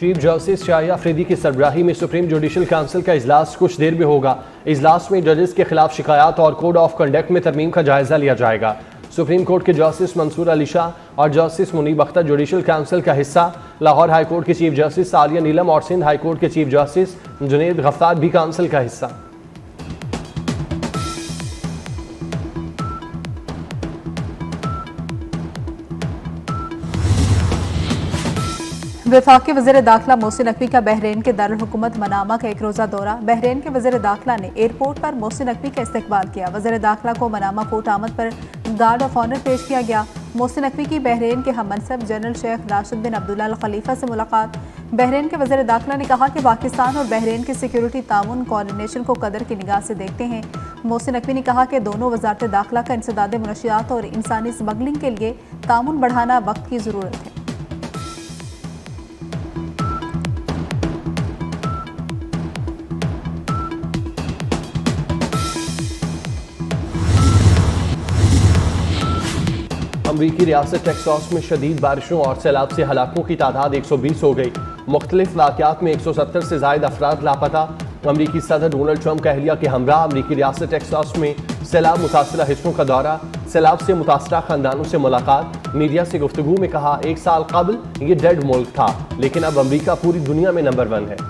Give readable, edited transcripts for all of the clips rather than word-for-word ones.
Chief justice Shahid Afridi की सरबराही में supreme judicial Council का इजलास कुछ देर में होगा। इजलास में जजेस के खिलाफ शिकायत और कोड ऑफ कंडक्ट में तरमीम का जायजा लिया जाएगा। सुप्रीम कोर्ट के जस्टिस मंसूर अली शाह और Justice Munib Akhtar Judicial Council का हिस्सा। लाहौर हाई कोर्ट के चीफ जस्टिस सालिया नीलम और सिंध हाई कोर्ट के चीफ जस्टिस जुनेद गफ्तार भी काउंसिल का हिस्सा। वफाकी वज़ीर दाखिला मोहसिन नकवी का बहरीन के दारुल हुकूमत मनामा का एक रोज़ा दौरा। बहरीन के वज़ीर दाखिला ने एयरपोर्ट पर मोहसिन नकवी का इस्तकबाल किया। वज़ीर दाखिला को मनामा कोर्ट आमद पर गार्ड ऑफ ऑनर पेश किया गया। मोहसिन नकवी की बहरीन के हममनसब जनरल शेख राशिद बिन अब्दुल्ला अल खलीफा से मुलाकात। बहरीन के वज़ीर दाखिला ने कहा कि पाकिस्तान और बहरीन की सिक्योरिटी ताउन कोऑर्डिनेशन को कदर की निगाह से देखते हैं। मोहसिन नकवी ने कहा कि दोनों वज़ारत दाखिला का इंसदाद मुनशियात और इंसानी स्मगलिंग के लिए ताउन बढ़ाना वक्त की ज़रूरत है। अमरीकी रियासत टेक्सास में शदीद बारिशों और सैलाब से हलाकों की तादाद 120 हो गई। मुख्तलिफ वाक़यात में 170 से ज़ायद अफराद लापता। अमरीकी सदर डोनाल्ड ट्रंप का अहलिया के हमरा अमरीकी रियासत टेक्सास में सैलाब मुतासरा हिस्सों का दौरा। सैलाब से मुतासरा खानदानों से मुलाकात। मीडिया से गुफ्तगू में कहा, 1 साल कबल ये डेड मुल्क था, लेकिन अब अमरीका पूरी दुनिया में नंबर 1 है।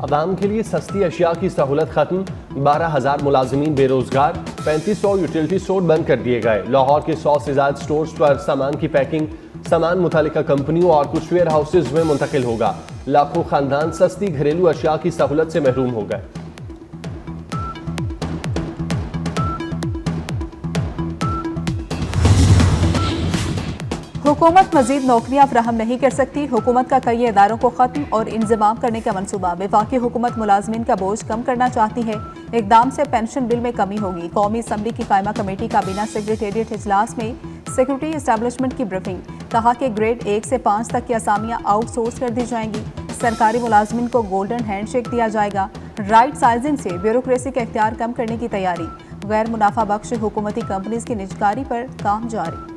अवाम के लिए सस्ती अशिया की सहूलत खत्म। 12,000 मुलाजमीन बेरोजगार। 3500 यूटिलिटी स्टोर बंद कर दिए गए। लाहौर के 100 से ज्यादा स्टोर्स पर सामान की पैकिंग सामान मुतालिका कंपनियों और कुछ वेयर हाउसेज में मुंतकिल होगा। लाखों खानदान सस्ती घरेलू अशिया की सहूलत से महरूम हो गए। हुकूमत मजीद नौकरियां फराहम नहीं कर सकती। हुकूमत का कई इदारों को खत्म और इंजमाम करने का मनसूबा। वफाकी हुकूमत मुलाजमीन का बोझ कम करना चाहती है। इकदाम से पेंशन बिल में कमी होगी। कौमी असम्बली की कायमा कमेटी का बिना सेक्रेटेरिएट इजलास में सिक्योरिटी एस्टेब्लिशमेंट की ब्रीफिंग। कहा कि ग्रेड 1 से 5 तक की असामियां आउटसोर्स कर दी जाएंगी। सरकारी मुलाजमीन को गोल्डन हैंडशेक दिया जाएगा। राइट साइजिंग से ब्यूरोक्रेसी का इख्तियार कम करने की तैयारी। गैर मुनाफा बख्श हुकूमती कंपनीज की निजकारी पर काम जारी।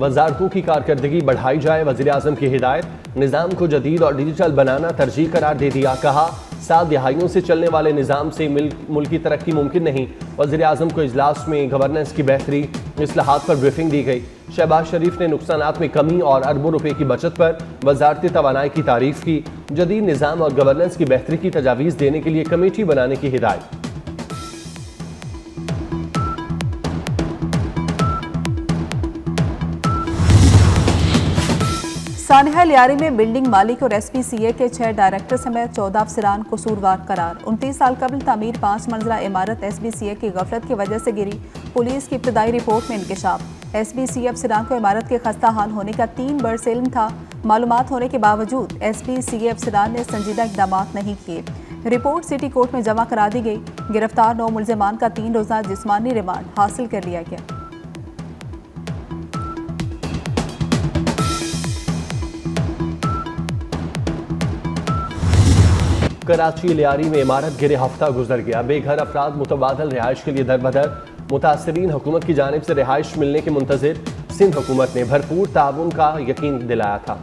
वजारतों की कारकर्दगी बढ़ाई जाए, वज़ीर आज़म की हिदायत। निज़ाम को जदीद और डिजिटल बनाना तरजीह करार दे दिया। कहा, 7 दहाइयों से चलने वाले निज़ाम से मुल्क की तरक्की मुमकिन नहीं। वज़ीर आज़म को इजलास में गवर्नेंस की बेहतरी इस्लाहात पर ब्रीफिंग दी गई। शहबाज शरीफ ने नुकसानात में कमी और अरबों रुपए की बचत पर वजारत तवानाई की तारीफ की। जदीद निज़ाम और गवर्नेंस की बेहतरी की तजावीज़ देने के लिए कमेटी बनाने की हिदायत। सानिहा लियारी में बिल्डिंग मालिक और SPCA के 6 डायरेक्टर समेत 14 अफसरान कसूरवार करार। 29 साल कबल तामीर 5 मंजिला इमारत SPCA की गफलत की वजह से गिरी। पुलिस की इब्तदाई रिपोर्ट में इंकशाफ। SPCA अफसरान को इमारत के खस्ता हाल होने का 3 बरस इल्म था। मालूमात होने के बावजूद SPCA अफसरान ने संजीदा इकदाम नहीं किए। रिपोर्ट सिटी कोर्ट में जमा करा दी गई। गिरफ्तार 9 मुलजमान का 3 रोज़ा जिस्मानी रिमांड हासिल कर लिया गया। 1 कराची लियारी में इमारत गिरे हफ्ता गुजर गया। बेघर अफराद मुतबादल रिहाइश के लिए दरबदर। मुतासरीन हुकूमत की जानिब से रिहाइश मिलने के मुंतजिर। सिंध हुकूमत ने भरपूर ताउन का यकीन दिलाया था।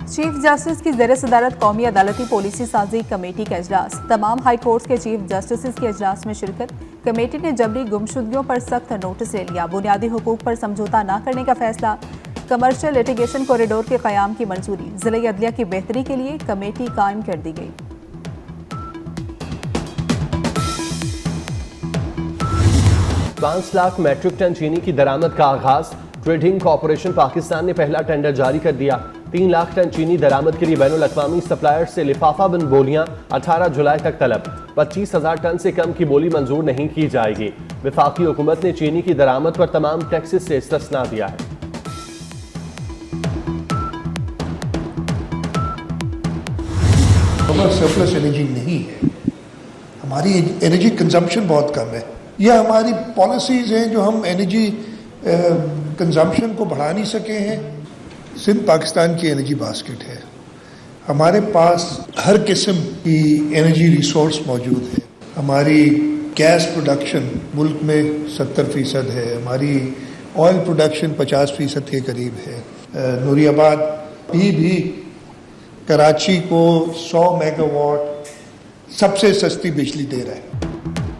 चीफ जस्टिस की ज़ेर सदारत कौमी अदालती पॉलिसी साजी कमेटी का इजलास। तमाम हाई कोर्ट्स के चीफ जस्टिस के इजलास में शिरकत। कमेटी ने जबरी गुमशुदगियों पर सख्त नोटिस ले लिया। बुनियादी हुकूक पर समझौता न करने का फैसला। कमर्शियल लिटिगेशन कॉरिडोर के क़याम की मंजूरी। ज़िले अदलिया की बेहतरी के लिए कमेटी कायम कर दी गई। 5 लाख मैट्रिक टन चीनी की दरामद का आगाज। ट्रेडिंग कॉरपोरेशन पाकिस्तान ने पहला टेंडर जारी कर दिया। 3 लाख टन चीनी दरामद के लिए बैनुल अक़वामी सप्लायर से लिफाफा बंद बोलियां 18 जुलाई तक तलब। 25,000 टन से कम की बोली मंजूर नहीं की जाएगी। वफाकी हुकूमत ने चीनी की दरामद पर तमाम टैक्सेस से इस्तिस्ना दिया है। सरप्लस एनर्जी नहीं है, हमारी एनर्जी कंजम्पशन बहुत कम है। यह हमारी पॉलिसीज़ हैं जो हम एनर्जी कंजम्पशन को बढ़ा नहीं सके हैं। सिंध पाकिस्तान की एनर्जी बास्केट है। हमारे पास हर किस्म की एनर्जी रिसोर्स मौजूद है। हमारी गैस प्रोडक्शन मुल्क में 70% है। हमारी ऑयल प्रोडक्शन 50% के करीब है। नूरियाबाद भी कराची को 100 मेगावाट सबसे सस्ती बिजली दे रहा है।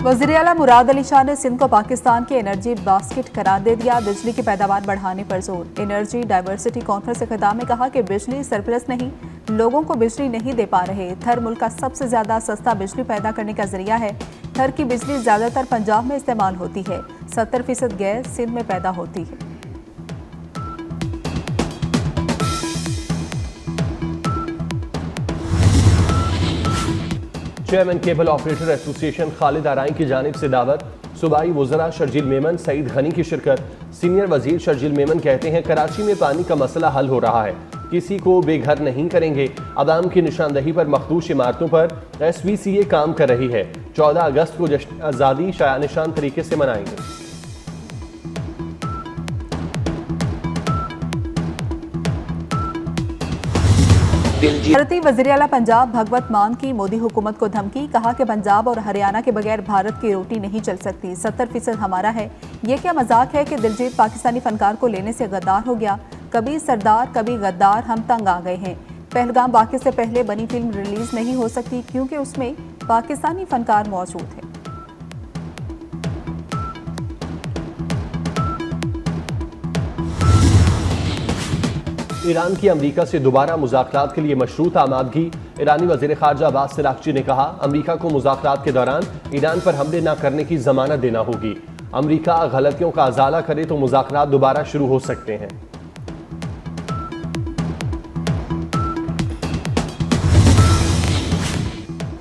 वज़ीर आला मुराद अली शाह ने सिंध को पाकिस्तान के एनर्जी बास्केट करार दे दिया। बिजली की पैदावार बढ़ाने पर जोर। एनर्जी डाइवर्सिटी कॉन्फ्रेंस से खिताब में कहा कि बिजली सरप्लस नहीं, लोगों को बिजली नहीं दे पा रहे। थर मुल्क का सबसे ज्यादा सस्ता बिजली पैदा करने का जरिया है। थर की बिजली ज्यादातर पंजाब में इस्तेमाल होती है। 70% गैस सिंध में पैदा होती है। Chairman cable operator association Khalid Arai की जानिब से दावत। सूबाई वज़रा शर्जील मेमन, सईद गनी की शिरकत। सीनियर वजीर शर्जील मेमन कहते हैं कराची में पानी का मसला हल हो रहा है, किसी को बेघर नहीं करेंगे। अवाम की निशानदही पर मखदूश इमारतों पर SVCA काम कर रही है। 14 अगस्त को जश्न आज़ादी शाया निशान तरीके से मनाएंगे। भारतीय वज़ीर आला पंजाब भगवत मान की मोदी हुकूमत को धमकी। कहा कि पंजाब और हरियाणा के बगैर भारत की रोटी नहीं चल सकती। 70% हमारा है। ये क्या मजाक है कि दिलजीत पाकिस्तानी फनकार को लेने से गद्दार हो गया। कभी सरदार कभी गद्दार, हम तंग आ गए हैं। पहलगाम वाक़े से पहले बनी फिल्म रिलीज नहीं हो सकती क्योंकि उसमें पाकिस्तानी फनकार मौजूद है। ईरान की अमरीका से दोबारा मुज़ाकरात के लिए मशरूत आमादगी। ईरानी वज़ीर ख़ारजा अब्बास सराग़ची ने कहा, अमरीका को मुज़ाकरात के दौरान ईरान पर हमले न करने की ज़मानत देना होगी। अमरीका गलतियों का अज़ाला करे तो मुज़ाकरात दोबारा शुरू हो सकते हैं।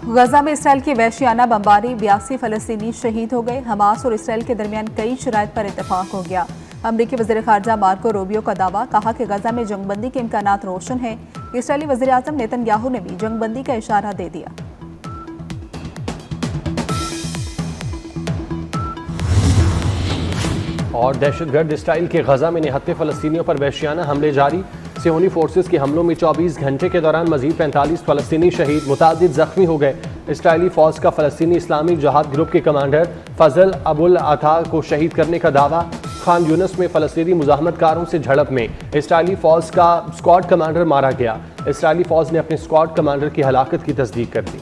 गजा में इसराइल की वहशियाना बमबारी, 82 फ़लस्तीनी शहीद हो गए। हमास और इसराइल के दरमियान कई शराइत पर इत्तफाक हो गया। अमरीकी वज़ीर ख़ारजा मार्को रूबियो का दावा। कहा कि गजा में जंगबंदी के इम्कानात रोशन हैं। इसराइली वज़ीर आज़म नेतन्याहू ने भी जंगबंदी का इशारा दे दिया। और दहशतगर्द इसराइल के गजा में निहत्ते फ़लस्तीनियों पर वहशियाना हमले जारी। सियोनी फोर्सेस के हमलों में 24 घंटे के दौरान मजीद 45 फ़लस्तीनी शहीद, मुतादिद जख्मी हो गए। इसराइली फ़ौज का फ़लस्तीनी इस्लामिक जहाद ग्रुप के कमांडर फजल अबुल अता को शहीद करने का दावा। खान यूनिस में फ़लस्तीनी मुजाहमतकारों से झड़प में इसराइली फ़ौज का स्क्वाड कमांडर मारा गया। इसराइली फ़ौज ने अपने स्क्वाड कमांडर की हलाकत की तस्दीक कर दी।